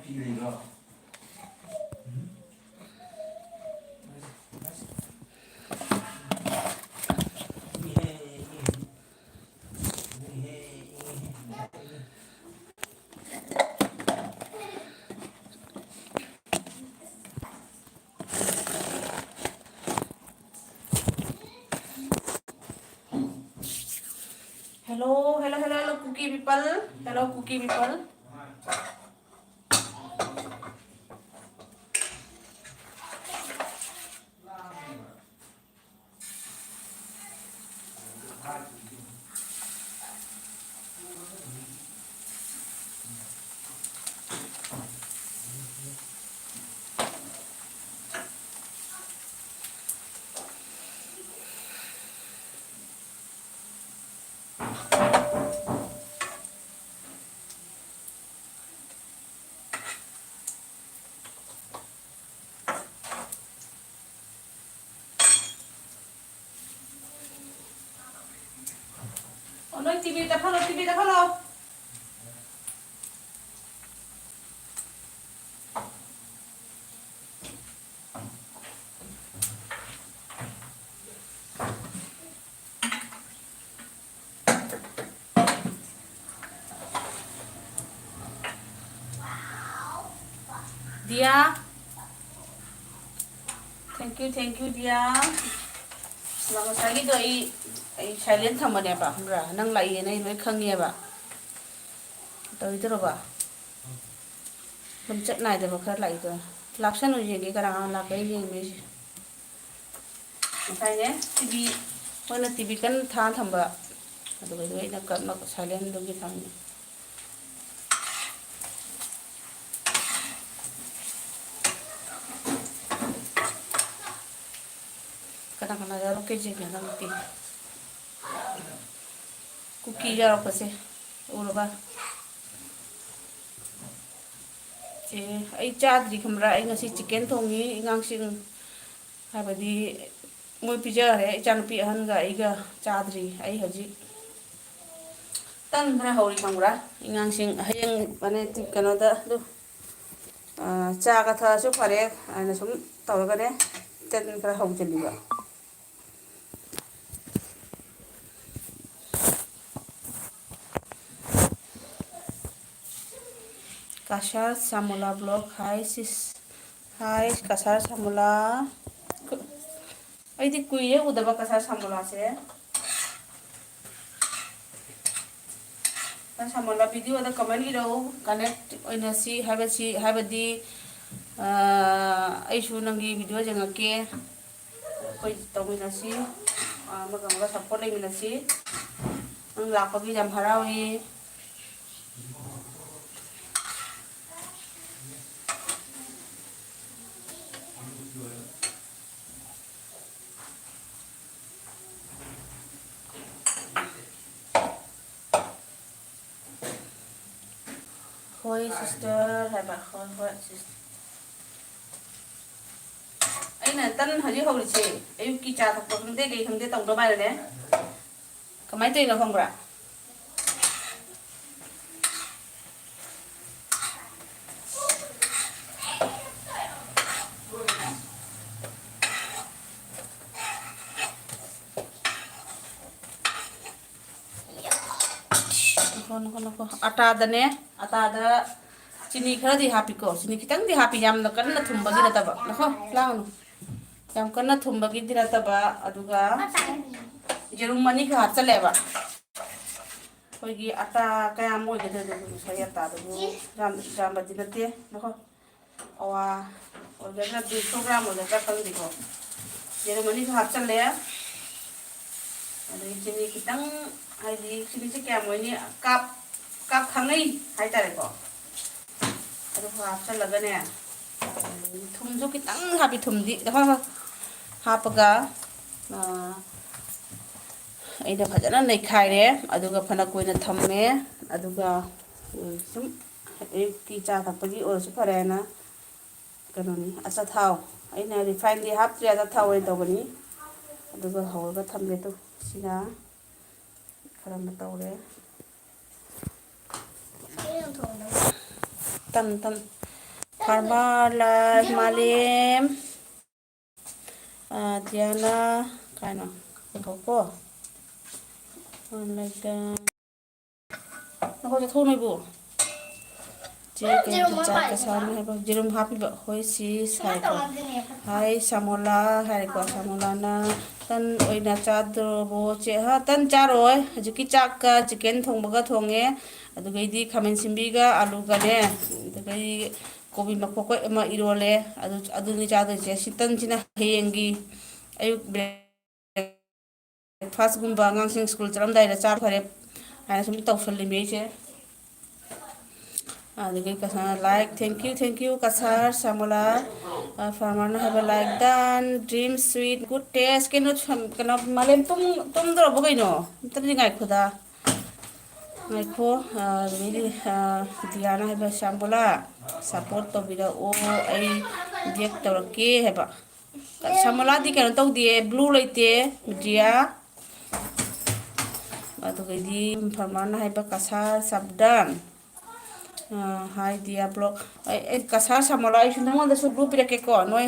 Hello, hello, hello, hello, cookie people. Hello, cookie people. Oh, no, TV, follow, TV, follow. Dia. Thank you, Dia. Selamat pagi doi. Silent thamane ba, hamra. Nang lai na loi khangi ba. Doi tro ba. Lam chat nai da ba khar lai to. Laksan u jeng ge kara la kai jeng me. Sai ne TV. Hona TV kan tha thamba. Adu ga doi na kar na silent do ge thang. Kadang-kadang jaro ke jeng na ti. Cookie jaro pa se. Uro ba. Ai chadri khamra ai ngasi chicken thongi ingang sing habadi moi pija re chanupi ahan ga ai ga chadri ai haji tan bra hori khamra ingang sing hayang bane ti kano da du cha ga tha su phare ana sum tawra ne ten bra hau chali ba Kasar Samula blog hi sis hi Kasar Samula ai di kuye udaba Kasar Samula se ta Samula video da comment iro connect oina si habadi ai su nangi video jangake koi tawina si maga support lai mina si ang lakpagi jam harawi Hoi sister, hai ba hoi sister. Ai na tan haji hori che. Ayu ki cha thak khang de ge khang de tong do bai le. Kamai tei na khang bra. Kon ata da ne ata da chini khara di happy ko chini kitang di happy yam na kan na thumba gi na ta ba na kho lang yam kan na thumba gi di na ta ba aduga jerum mani kha chale ba koi gi ata kaya moi ge de sai ata du ram ba di na te na kho awa o ge na 200 gram o ge ka kan di ko jerum mani kha chale ya adu chini kitang ai di chini se kya moi ni kap khangai hai tare ko adu hap cha laga ne thum ju kitang happy thum di da hapaga ai da phajana nei khai re aduga phana koina thamme aduga sum ai ki cha thapagi or su phare na kanoni asa thau ai na refine di hap tri asa thau ai tawani aduga hawga thamle to sina khara ma tawre tan Farmer Life Malem Diana kind of ko like nó có thu này bu chị cái chả cái sao này bao giờ happy ba hoi si sai ko hai samola hai ko samola na tan oi na cha do bo che ha tan cha rồi ji ki cha ka chicken thong ba ga thong e adu gai di khamen simbi ga alu ga ne adu gai kobi ma ko ko ma irole adu ni cha do che si tan china hengi ayuk breakfast gumba ngang sing school charam dai na cha phare ana sum taw sol li me che like thank you kasar samola farmer na have a like dan dream sweet good taste keno malem tum dro bogai no tani ngai khoda ngai kho really diana have samola support to bida o ai diek to ke heba samola di keno to die blue leite dia atu ke di farmer na have kasar sabdan hai dia blog kasar samola isu nang da su group re ke ko noi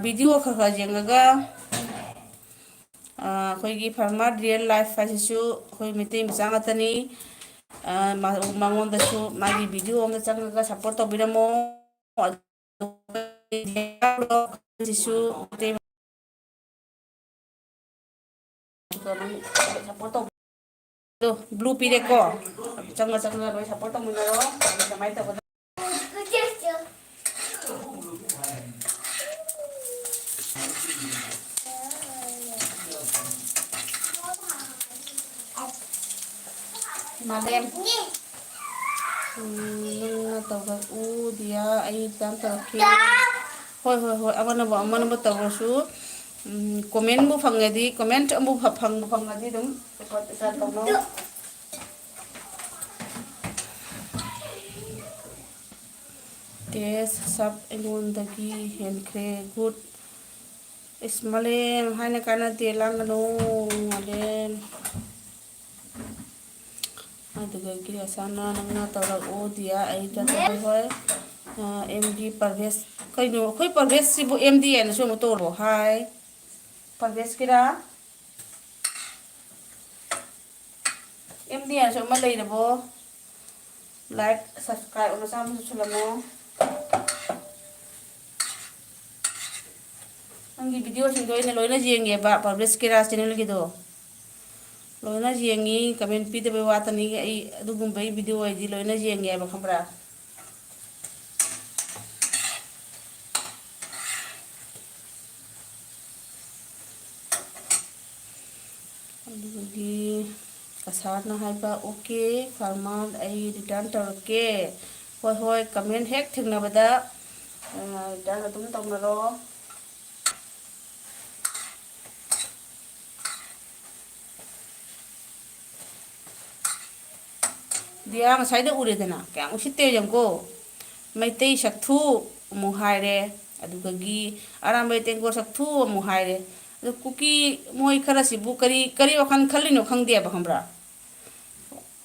video kha kha jenga khoi gi farmer real life fa su khoi mite mchang atani mangon da su magi video om chang ga support to biramo su te support to do blue pire ko chang ga roi support to munaro samai to malem nung tàu ga u dia ai tam tàu ki hoi amana ba tàu su comment bu phang di comment bu phang di dum ko ta tàu no tes sab engun dagi hen kre good ismalem haina kana telang no malem aduga kiri asana nangna tawra o dia ai ta hoi md parves kai no khoi parves si bu md en so mo toro hai parves kira md en so ma lei bo like subscribe ona sam su sulamo angi video sing doi ne loina jenge ba parves kira channel gi do loina jengi comment pi de be watani ai adugum bai video ai di loina jengi ba khambra adugi kasar na hai ba okay farman ai return tor ke hoi comment hek thingna bada dan tum tong na ro dia ngasai da ure dana kyang usitte jangko maitei sakthu mu haire aduga gi arambai tengko sakthu mu haire adu kuki moi khara sibu kari wakan khallino khangde ba khambra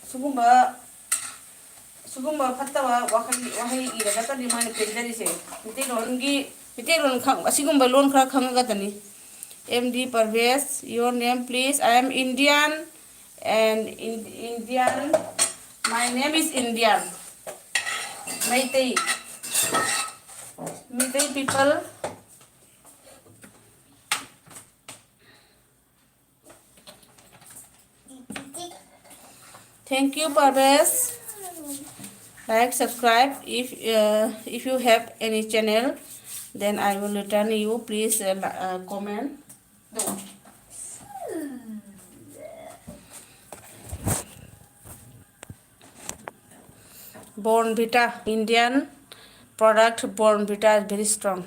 sugumba phattawa wahai ira ga tani mane pendari se mite lon khang asigumba lon khara khanga tani md parves your name please I am indian and indian my name is indian Meitei people thank you parves like subscribe if you have any channel then I will return you please comment Bornvita Indian product Bornvita is very strong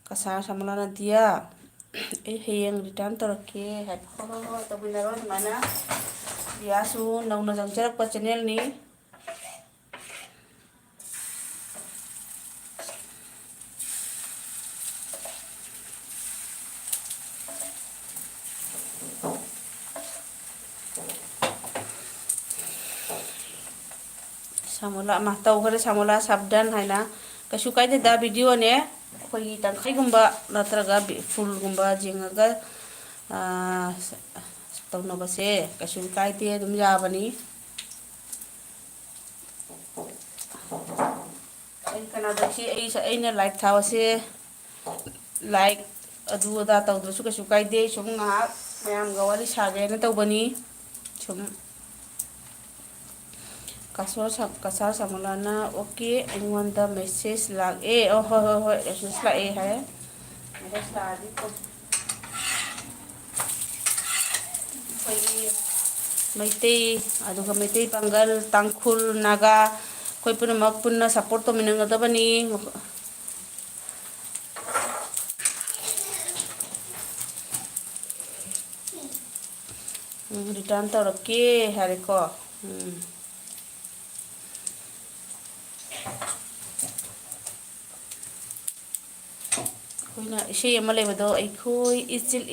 kasar samala dia heyeng return torke hai pho to binaro mana dia su nauna jangjarak pa channel ni सामोला मा तौखरे सामोला साबधान हाइना कछु कायदे दा video ने अखोई तंखाइगुंबा नत्रगा फुलगुंबा जिंगगा तौनबसे कछु कायदे अदुम याबनी कनादसी अꯩना like थावसे like अदु अदा तौद्रसु कछु कायदे सुम ngahak mayam ga wari sagena tawbani sum kasar samulana okay aingwanda message lag oh hoi message la hai mera study ko maitai aduga maitai bangal tangkhul naga koi punamak punna support to minangadabani return tawrake hareko koina ishe ama lebado aikhoi ichil